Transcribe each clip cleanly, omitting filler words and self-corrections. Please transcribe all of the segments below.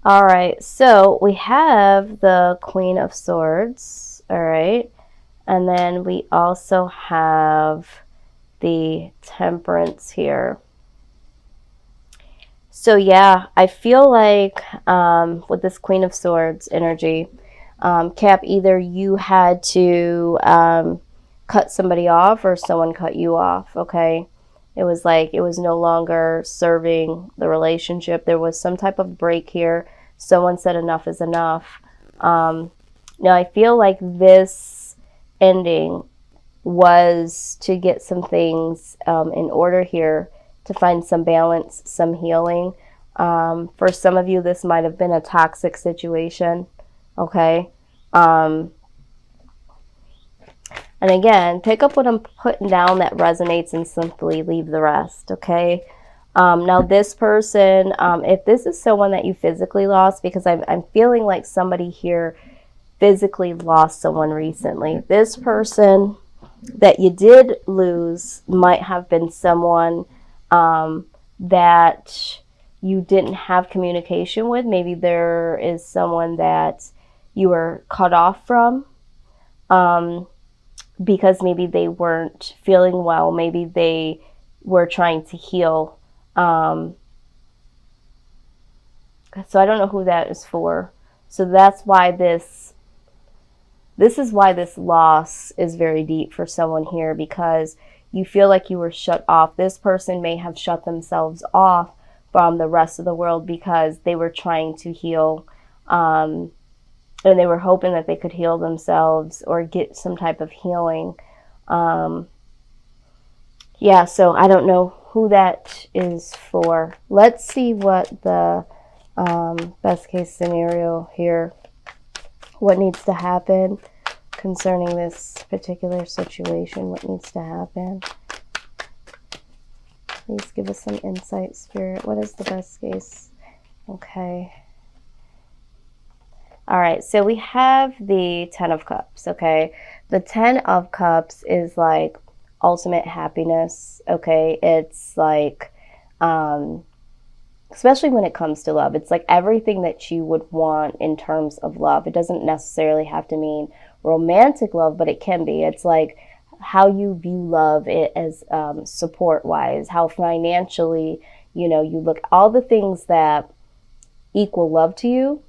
All right, so we have the Queen of Swords, all right, and then we also have the Temperance here. So yeah, I feel like with this Queen of Swords energy, Cap, either you had to cut somebody off or someone cut you off, okay? It was like it was no longer serving the relationship. There was some type of break here. Someone said enough is enough. Now, I feel like this ending was to get some things in order here, to find some balance, some healing. For some of you, this might have been a toxic situation, okay? And again, pick up what I'm putting down that resonates and simply leave the rest, okay? Now, this person, if this is someone that you physically lost, because I'm feeling like somebody here physically lost someone recently. This person that you did lose might have been someone that you didn't have communication with. Maybe there is someone that you were cut off from because maybe they weren't feeling well. Maybe they were trying to heal. So I don't know who that is for. So that's why this is why this loss is very deep for someone here, because you feel like you were shut off. This person may have shut themselves off from the rest of the world because they were trying to heal, and they were hoping that they could heal themselves or get some type of healing. Yeah, so I don't know who that is for. Let's see what the best case scenario here, what needs to happen concerning this particular situation, what needs to happen. Please give us some insight, Spirit. What is the best case? Okay. All right, so we have the Ten of Cups, okay? The Ten of Cups is like ultimate happiness, okay? It's like, especially when it comes to love, it's like everything that you would want in terms of love. It doesn't necessarily have to mean romantic love, but it can be. It's like how you view love it as support-wise, how financially, you know, you look, all the things that equal love to you,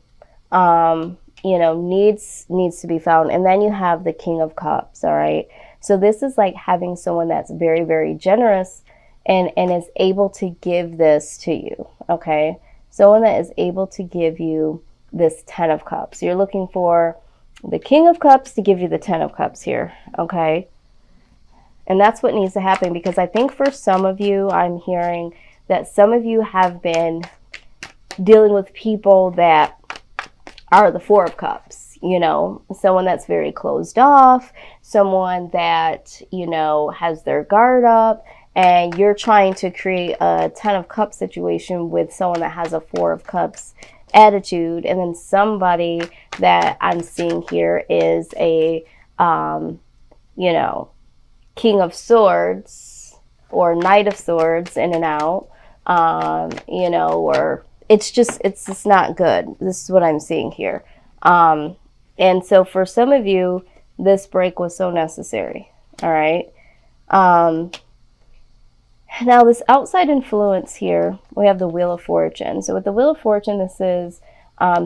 you know, needs to be found. And then you have the King of Cups, all right? So this is like having someone that's very, very generous and is able to give this to you, okay? Someone that is able to give you this Ten of Cups. You're looking for the King of Cups to give you the Ten of Cups here, okay? And that's what needs to happen, because I think for some of you, I'm hearing that some of you have been dealing with people that are the Four of Cups, you know, someone that's very closed off, someone that, you know, has their guard up, and you're trying to create a Ten of Cups situation with someone that has a Four of Cups attitude. And then somebody that I'm seeing here is a, you know, King of Swords or Knight of Swords, in and out, you know, or it's just not good. This is what I'm seeing here. And so for some of you, this break was so necessary. All right. Now this outside influence here, we have the Wheel of Fortune. So with the Wheel of Fortune, this is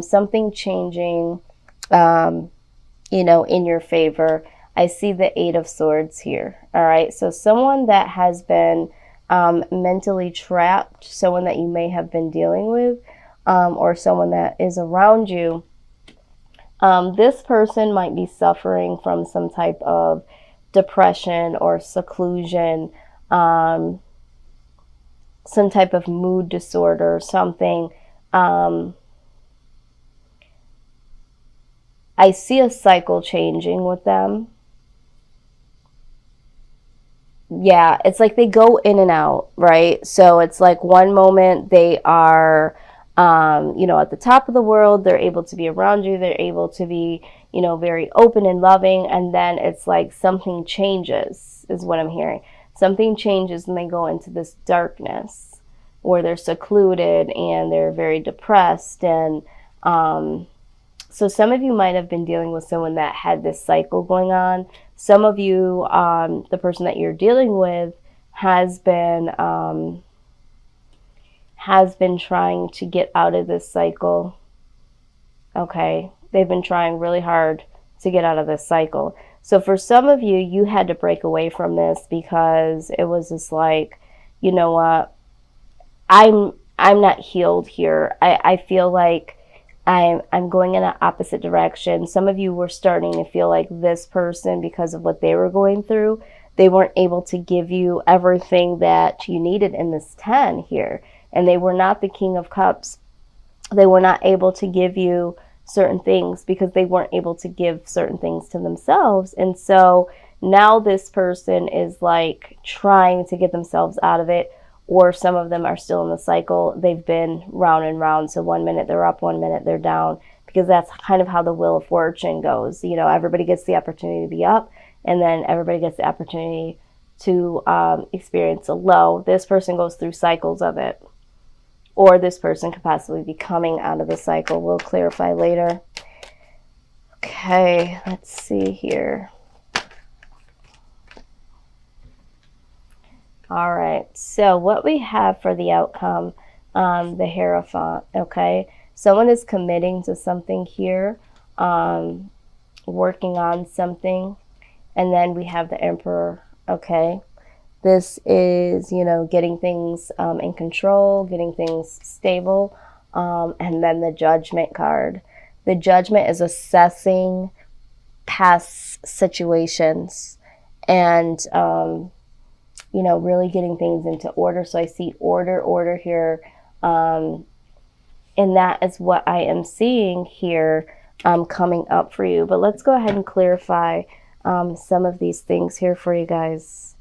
something changing, you know, in your favor. I see the Eight of Swords here. All right. So someone that has been mentally trapped, someone that you may have been dealing with, or someone that is around you, this person might be suffering from some type of depression or seclusion, some type of mood disorder, something. I see a cycle changing with them. Yeah, it's like they go in and out, right? So it's like one moment they are, you know, at the top of the world, they're able to be around you, they're able to be, you know, very open and loving, and then it's like something changes, is what I'm hearing. Something changes and they go into this darkness where they're secluded and they're very depressed, and So some of you might have been dealing with someone that had this cycle going on. Some of you, the person that you're dealing with has been trying to get out of this cycle. Okay, they've been trying really hard to get out of this cycle. So for some of you, you had to break away from this because it was just like, you know what, I'm not healed here. I feel like I'm going in an opposite direction. Some of you were starting to feel like this person, because of what they were going through, they weren't able to give you everything that you needed in this 10 here. And they were not the King of Cups. They were not able to give you certain things because they weren't able to give certain things to themselves. And so now this person is like trying to get themselves out of it, or some of them are still in the cycle. They've been round and round. So 1 minute they're up, 1 minute they're down, because that's kind of how the Wheel of Fortune goes. You know, everybody gets the opportunity to be up, and then everybody gets the opportunity to experience a low. This person goes through cycles of it, or this person could possibly be coming out of the cycle. We'll clarify later. Okay, let's see here. All right, so what we have for the outcome, the Hierophant, okay? Someone is committing to something here, working on something, and then we have the Emperor, okay? This is, you know, getting things in control, getting things stable, and then the Judgment card. The Judgment is assessing past situations and you know, really getting things into order. So I see order here. And that is what I am seeing here coming up for you. But let's go ahead and clarify some of these things here for you guys.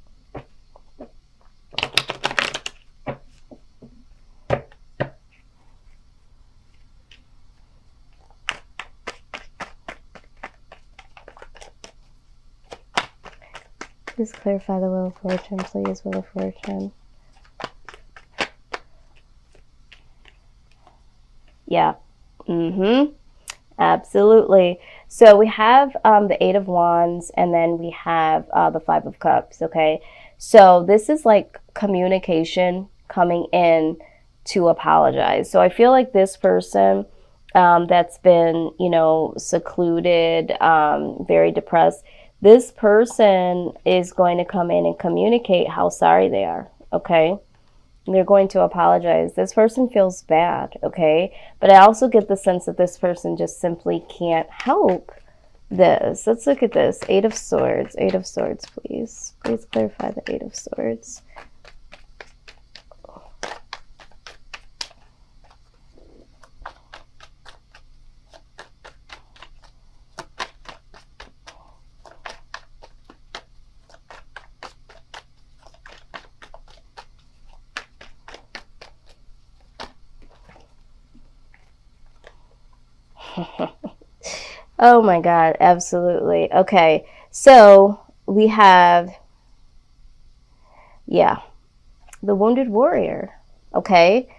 Please clarify the Wheel of Fortune, please, Wheel of Fortune. Yeah. Absolutely. So we have the Eight of Wands, and then we have the Five of Cups, okay? So this is like communication coming in to apologize. So I feel like this person that's been, you know, secluded, very depressed, this person is going to come in and communicate how sorry they are, okay? They're going to apologize. This person feels bad, okay? But I also get the sense that this person just simply can't help this. Let's look at this. Eight of Swords. Eight of Swords, please. Please clarify the Eight of Swords. Oh my God, absolutely. Okay, so we have, yeah, the Wounded Warrior, okay?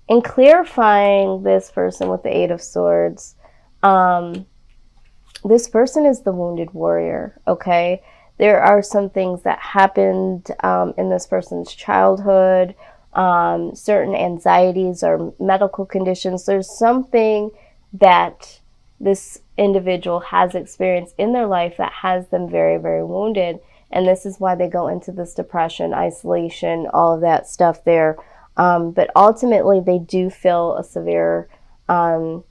In clarifying this person with the Eight of Swords, this person is the Wounded Warrior, okay? There are some things that happened in this person's childhood, certain anxieties or medical conditions. There's something that this individual has experienced in their life that has them very, very wounded. And this is why they go into this depression, isolation, all of that stuff there. But ultimately, they do feel a severe, a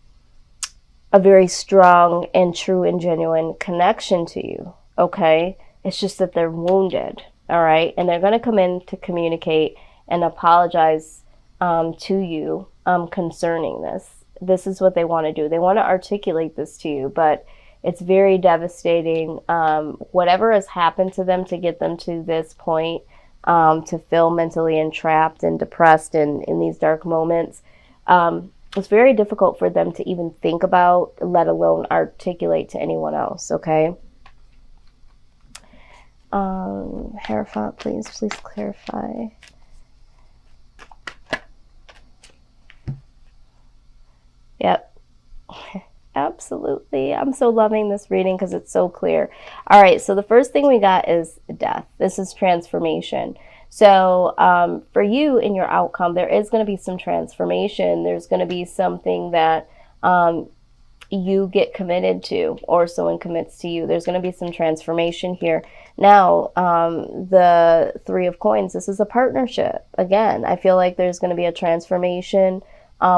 very strong and true and genuine connection to you, okay? It's just that they're wounded, all right? And they're going to come in to communicate and apologize to you concerning this. This is what they want to do. They want to articulate this to you, but it's very devastating. Whatever has happened to them to get them to this point, to feel mentally entrapped and depressed in these dark moments, it's very difficult for them to even think about, let alone articulate to anyone else, okay? Hierophant, please clarify. Yep. Absolutely. I'm so loving this reading because it's so clear. All right, so the first thing we got is death. This is transformation. So for you in your outcome, there is going to be some transformation. There's going to be something that you get committed to, or someone commits to you. There's going to be some transformation here. Now, the Three of Coins, this is a partnership. Again, I feel like there's going to be a transformation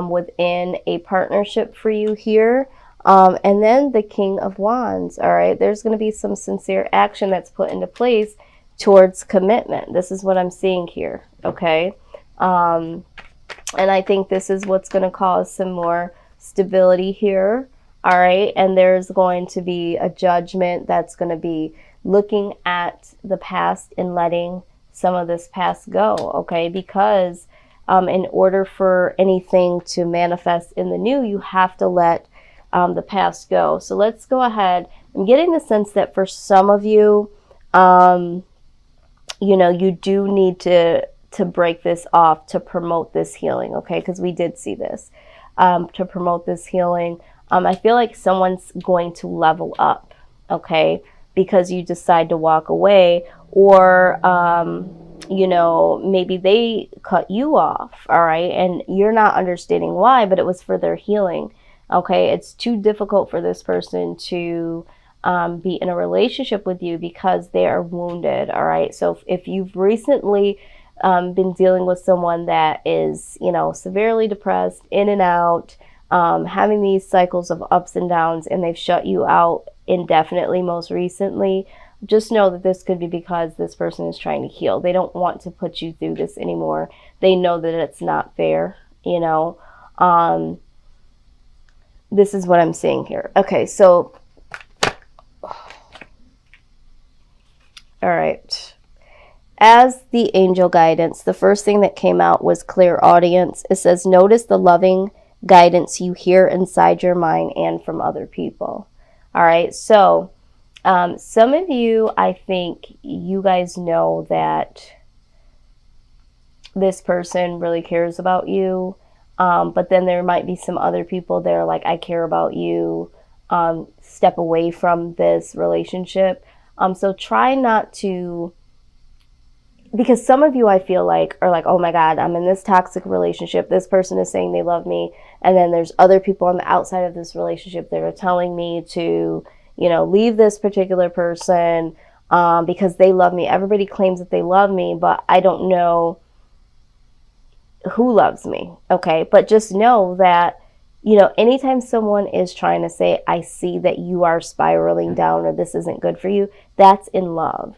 within a partnership for you here. And then the King of Wands, all right? There's going to be some sincere action that's put into place towards commitment. This is what I'm seeing here, okay? And I think this is what's going to cause some more stability here, all right? And there's going to be a judgment that's going to be looking at the past and letting some of this past go, okay? Because in order for anything to manifest in the new, you have to let the past go. So let's go ahead. I'm getting the sense that for some of you, you know, you do need to break this off to promote this healing, okay? Because we did see this. To promote this healing. I feel like someone's going to level up, okay? Because you decide to walk away, or, you know, maybe they cut you off, all right? And you're not understanding why, but it was for their healing, okay? It's too difficult for this person to be in a relationship with you because they are wounded, all right? So if you've recently been dealing with someone that is, you know, severely depressed, in and out, having these cycles of ups and downs, and they've shut you out indefinitely most recently, just know that this could be because this person is trying to heal. They don't want to put you through this anymore. They know that it's not fair, you know. This is what I'm seeing here. Okay, so all right. As the angel guidance, the first thing that came out was clear audience. It says, notice the loving guidance you hear inside your mind and from other people. All right. So some of you, I think you guys know that this person really cares about you. But then there might be some other people that are like, I care about you. Step away from this relationship. So try not to, because some of you I feel like are like, oh my God, I'm in this toxic relationship. This person is saying they love me. And then there's other people on the outside of this relationship that are telling me to, you know, leave this particular person because they love me. Everybody claims that they love me, but I don't know who loves me. Okay. But just know that, you know, anytime someone is trying to say, I see that you are spiraling down or this isn't good for you, that's in love.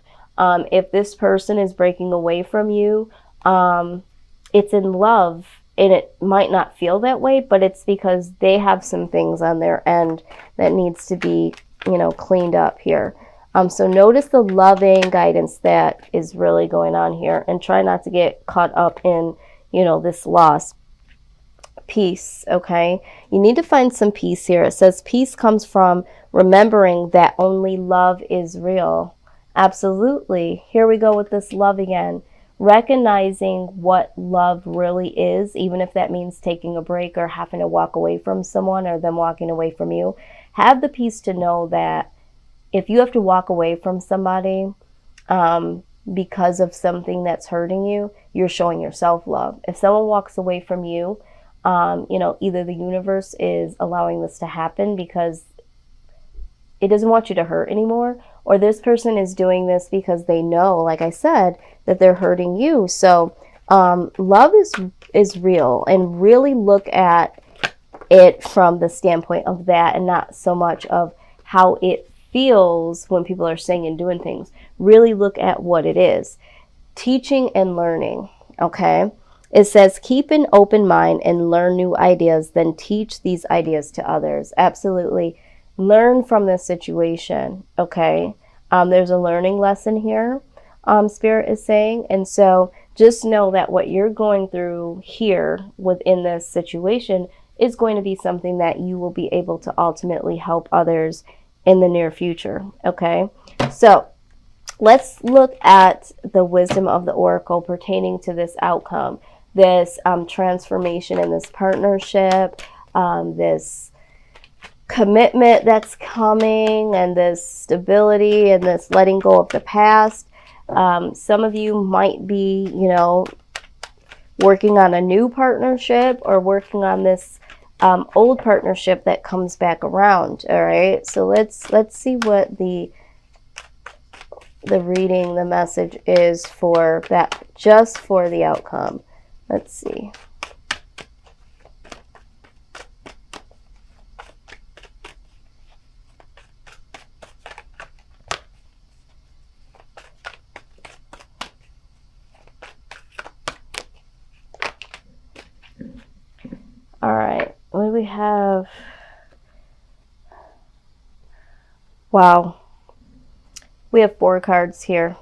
If this person is breaking away from you, it's in love, and it might not feel that way, but it's because they have some things on their end that needs to be, you know, cleaned up here. So notice the loving guidance that is really going on here, and try not to get caught up in, you know, this loss. Peace, okay? You need to find some peace here. It says peace comes from remembering that only love is real. Absolutely. Here we go with this love again. Recognizing what love really is, even if that means taking a break or having to walk away from someone or them walking away from you. Have the peace to know that if you have to walk away from somebody because of something that's hurting you, you're showing yourself love. If someone walks away from you, you know, either the universe is allowing this to happen because it doesn't want you to hurt anymore, or this person is doing this because they know, like I said, that they're hurting you. So love is real, and really look at it from the standpoint of that and not so much of how it feels when people are saying and doing things. Really look at what it is. Teaching and learning, okay? It says, keep an open mind and learn new ideas, then teach these ideas to others. Absolutely. Learn from this situation, okay? There's a learning lesson here, Spirit is saying. And so just know that what you're going through here within this situation is going to be something that you will be able to ultimately help others in the near future, okay? So let's look at the wisdom of the oracle pertaining to this outcome, this transformation in this partnership, this commitment that's coming, and this stability and this letting go of the past. Some of you might be, working on a new partnership or working on this old partnership that comes back around. All right, so let's see what the reading, the message is for that, just for the outcome. Let's see. All right, what do we have? Wow. We have 4 cards here.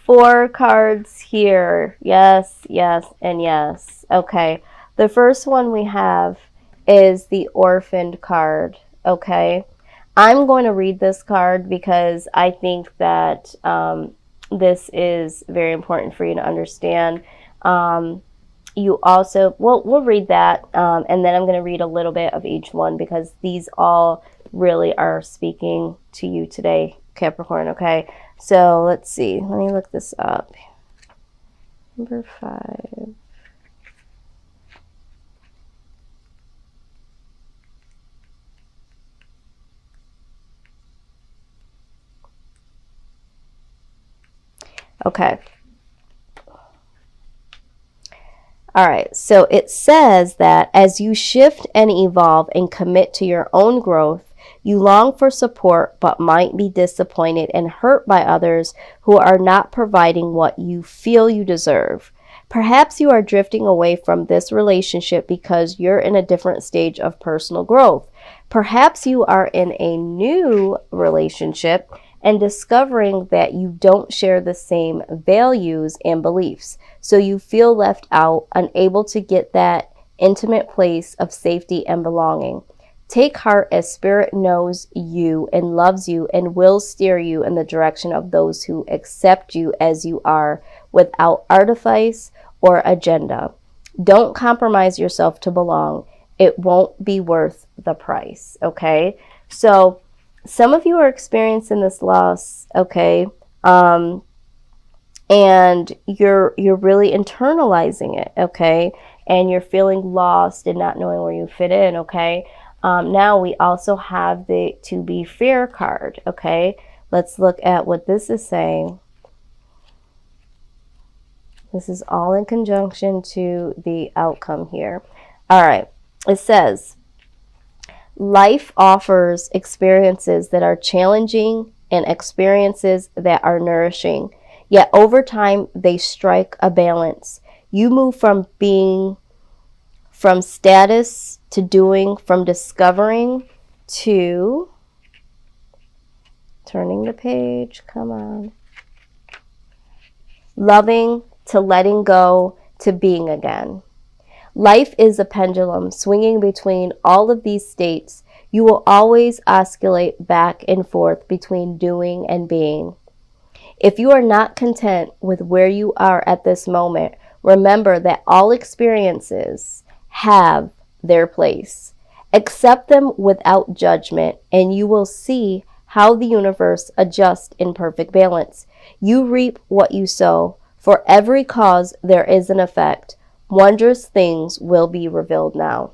4 cards here. Yes, yes, and yes. Okay. The first one we have is the orphaned card. Okay. I'm going to read this card because I think that this is very important for you to understand. You also, we'll read that, and then I'm going to read a little bit of each one because these all really are speaking to you today, Capricorn, okay? So let's see. Let me look this up. Number 5. Okay. All right, so it says that as you shift and evolve and commit to your own growth, you long for support but might be disappointed and hurt by others who are not providing what you feel you deserve. Perhaps you are drifting away from this relationship because you're in a different stage of personal growth. Perhaps you are in a new relationship and discovering that you don't share the same values and beliefs. So you feel left out, unable to get that intimate place of safety and belonging. Take heart, as Spirit knows you and loves you and will steer you in the direction of those who accept you as you are without artifice or agenda. Don't compromise yourself to belong. It won't be worth the price, okay? So some of you are experiencing this loss, okay? And you're really internalizing it, okay? And you're feeling lost and not knowing where you fit in, okay? Now we also have the To Be Fair card, okay? Let's look at what this is saying. This is all in conjunction to the outcome here. All right, it says, life offers experiences that are challenging and experiences that are nourishing. Yet over time, they strike a balance. You move from status to doing, from discovering to turning the page, come on, loving to letting go to being again. Life is a pendulum swinging between all of these states. You will always oscillate back and forth between doing and being. If you are not content with where you are at this moment, remember that all experiences have their place. Accept them without judgment, and you will see how the universe adjusts in perfect balance. You reap what you sow. For every cause, there is an effect. Wondrous things will be revealed now.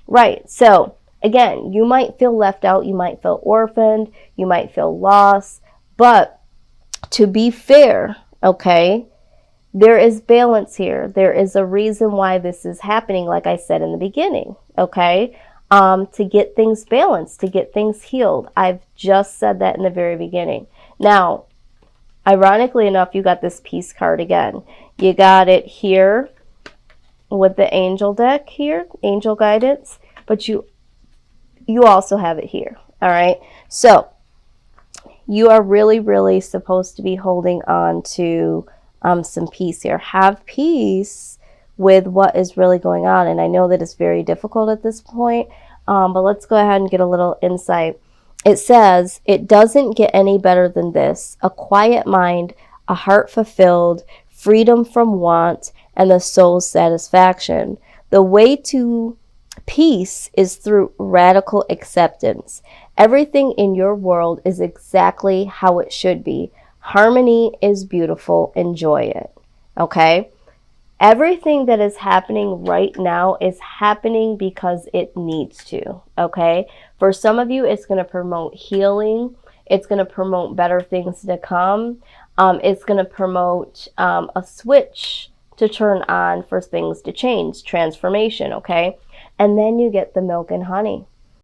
Right, so again, you might feel left out, you might feel orphaned, you might feel lost, but to be fair, okay, there is balance here. There is a reason why this is happening, like I said in the beginning, okay, to get things balanced, to get things healed. I've just said that in the very beginning. Now, ironically enough, you got this peace card again. You got it here with the angel deck here, angel guidance, but you also have it here, all right? So you are really, really supposed to be holding on to some peace here. Have peace with what is really going on. And I know that it's very difficult at this point, but let's go ahead and get a little insight. It says, it doesn't get any better than this. A quiet mind, a heart fulfilled, freedom from want, and the soul's satisfaction. The way to peace is through radical acceptance. Everything in your world is exactly how it should be. Harmony is beautiful. Enjoy it. Okay? Everything that is happening right now is happening because it needs to. Okay? For some of you, it's going to promote healing. It's going to promote better things to come. It's going to promote a switch to turn on for things to change, transformation. Okay? And then you get the milk and honey.